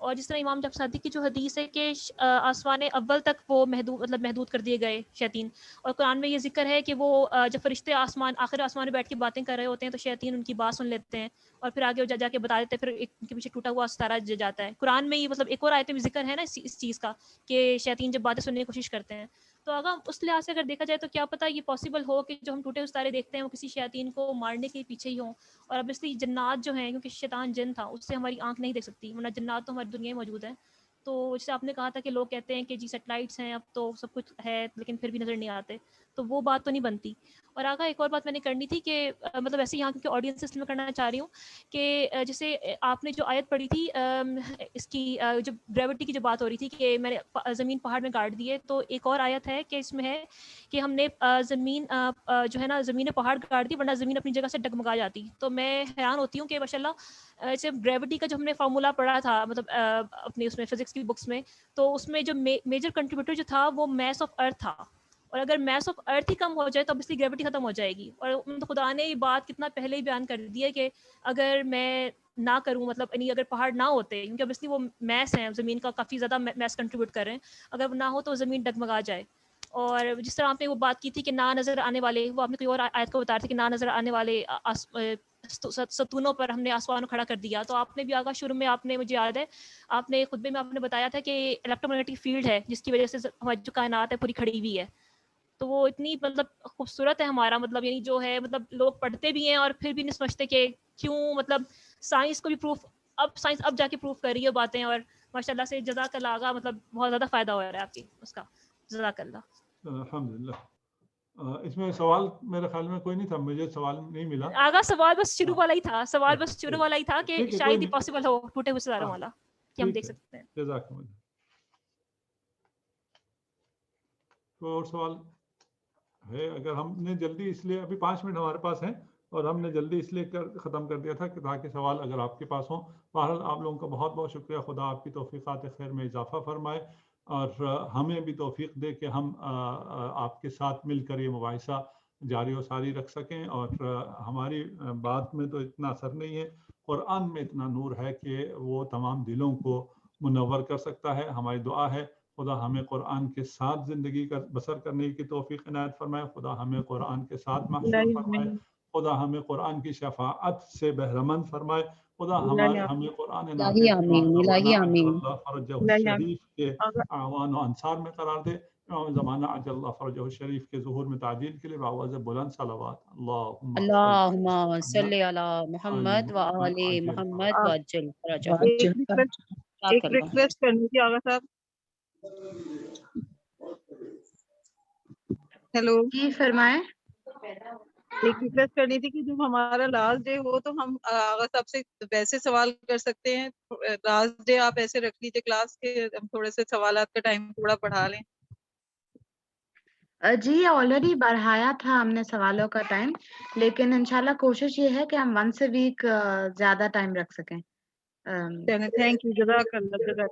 اور جس طرح امام جعفر صادق کی جو حدیث ہے کہ آسمان اول تک وہ محدود کر دیے گئے شیاطین، اور قرآن میں یہ ذکر ہے کہ وہ جب فرشتے آخر آسمان میں بیٹھ کے باتیں کر رہے ہوتے ہیں تو شیاطین ان کی بات سن لیتے ہیں اور پھر آگے جا کے بتا دیتے ہیں، پھر ان کے پیچھے ٹوٹا ہوا ستارہ جاتا ہے. قرآن میں یہ مطلب ایک اور آیت میں ذکر ہے نا اس چیز کا کہ شیاطین جب باتیں سننے کی کوشش کرتے ہیں. تو اگر اس لحاظ سے اگر دیکھا جائے تو کیا پتہ یہ پاسبل ہو کہ جو ہم ٹوٹے ہوئے ستارے دیکھتے ہیں وہ کسی شیاطین کو مارنے کے پیچھے ہی ہوں. اور اب اس لیے جنات جو ہیں، کیونکہ شیطان جن تھا، اس سے ہماری آنکھ نہیں دیکھ سکتی، ورنہ جنات تو ہماری دنیا میں موجود ہیں. تو جیسے آپ نے کہا تھا کہ لوگ کہتے ہیں کہ جی سیٹلائٹس ہیں اب تو سب کچھ ہے لیکن پھر بھی نظر نہیں آتے، تو وہ بات تو نہیں بنتی. اور آگا ایک اور بات میں نے کرنی تھی کہ مطلب ایسے یہاں کیونکہ آڈینس سسٹم میں کرنا چاہ رہی ہوں کہ جیسے آپ نے جو آیت پڑھی تھی اس کی جو گریوٹی کی جو بات ہو رہی تھی کہ میں نے زمین پہاڑ میں گاڑ دیے، تو ایک اور آیت ہے کہ اس میں ہے کہ ہم نے زمین جو ہے نا زمین پہاڑ گاڑ دی ورنہ زمین اپنی جگہ سے ڈگمگا جاتی. تو میں حیران ہوتی ہوں کہ ماشاء اللہ جیسے گریوٹی کا جو ہم نے فارمولا پڑھا تھا مطلب اپنی اس میں فزکس کی بکس میں، تو اس میں جو میجر کنٹریبیوٹر جو تھا وہ میس آف ارتھ تھا. اور اگر میس آف ارتھ ہی کم ہو جائے تو ابویسلی گریوٹی ختم ہو جائے گی. اور خدا نے یہ بات کتنا پہلے ہی بیان کر دی ہے کہ اگر میں نہ کروں مطلب یعنی اگر پہاڑ نہ ہوتے، کیونکہ ابویسلی وہ میس ہیں زمین کا کافی زیادہ میس کنٹریبیوٹ کر رہے ہیں، اگر نہ ہو تو زمین ڈگمگا جائے. اور جس طرح آپ نے وہ بات کی تھی کہ نہ نظر آنے والے، وہ آپ نے کوئی اور آیت کو بتا رہے تھے کہ نہ نظر آنے والے ستونوں پر ہم نے آسمان کھڑا کر دیا. تو آپ نے بھی آگا شروع میں آپ نے مجھے یاد ہے آپ نے خطبے میں آپ نے بتایا تھا کہ الیکٹرومیگنیٹک فیلڈ ہے جس کی وجہ سے ہماری جو کائنات ہے پوری کھڑی ہوئی ہے. تو وہ اتنی مطلب خوبصورت ہے ہمارا مطلب یعنی جو ہے مطلب لوگ پڑھتے بھی ہیں اور پھر بھی نہیں سمجھتے کہ کیوں مطلب سائنس کو بھی پروف سائنس اب جا کے پروف کر رہی ہے باتیں. اور ماشاء اللہ سے جزاک اللہ آگا مطلب بہت زیادہ فائدہ ہو رہا ہے آپ کی اس کا. جزاک اللہ. الحمدللہ. اس میں سوال میرے خیال میں کوئی نہیں تھا، مجھے سوال نہیں ملا. آگا سوال بس شروع والا ہی تھا، سوال بس شروع والا ہی تھا کہ شاید ہی پاسبل ہو ٹوٹے ہوئے ستاروں والا کہ ہم دیکھ سکتے ہیں. جزاک اللہ. کوئی اور سوال ہے؟ اگر ہم نے جلدی اس لیے ابھی 5 منٹ ہمارے پاس ہیں اور ہم نے جلدی اس لیے ختم کر دیا تھا کہ تاکہ سوال اگر آپ کے پاس ہوں. بہرحال آپ لوگوں کا بہت بہت شکریہ. خدا آپ کی توفیقات خیر میں اضافہ فرمائے اور ہمیں بھی توفیق دے کہ ہم آپ کے ساتھ مل کر یہ مباحثہ جاری و ساری رکھ سکیں. اور ہماری بات میں تو اتنا اثر نہیں ہے، قرآن میں اتنا نور ہے کہ وہ تمام دلوں کو منور کر سکتا ہے. ہماری دعا ہے خدا ہمیں قرآن کے ساتھ زندگی کا بسر کرنے کی توفیق عنایت فرمائے. خدا ہمیں قرآن کے ساتھ محشور فرمائے. خدا ہمیں قرآن کی شفاعت سے بہرمند فرمائے. خدا ہمیں قرآن فرجہ الشریف کے اعوان و انصار میں قرار دے. زمانہ عجل اللہ فرجہ الشریف کے ظہور میں تعجیل کے لیے بآواز بلند صلوات. اللہم صلی علی محمد و آل محمد وعجل فرجہ. ایک ریکویسٹ کرنی تھی آغا صاحب. ہیلو جی فرمائیں. ایک ریکویسٹ کرنی تھی کہ جب ہمارا لاسٹ ڈے ہو تو ہم آغا صاحب سے ویسے سوال کر سکتے ہیں. لاسٹ ڈے آپ ایسے رکھ لیجیے کلاس کے، ہم تھوڑے سے سوالات کا ٹائم تھوڑا بڑھا لیں. جی آلریڈی بڑھایا تھا ہم نے سوالوں کا ٹائم، لیکن انشاءاللہ کوشش یہ ہے کہ ہم ونس اے ویک زیادہ ٹائم رکھ سکیں. Thank you. جزاک اللہ.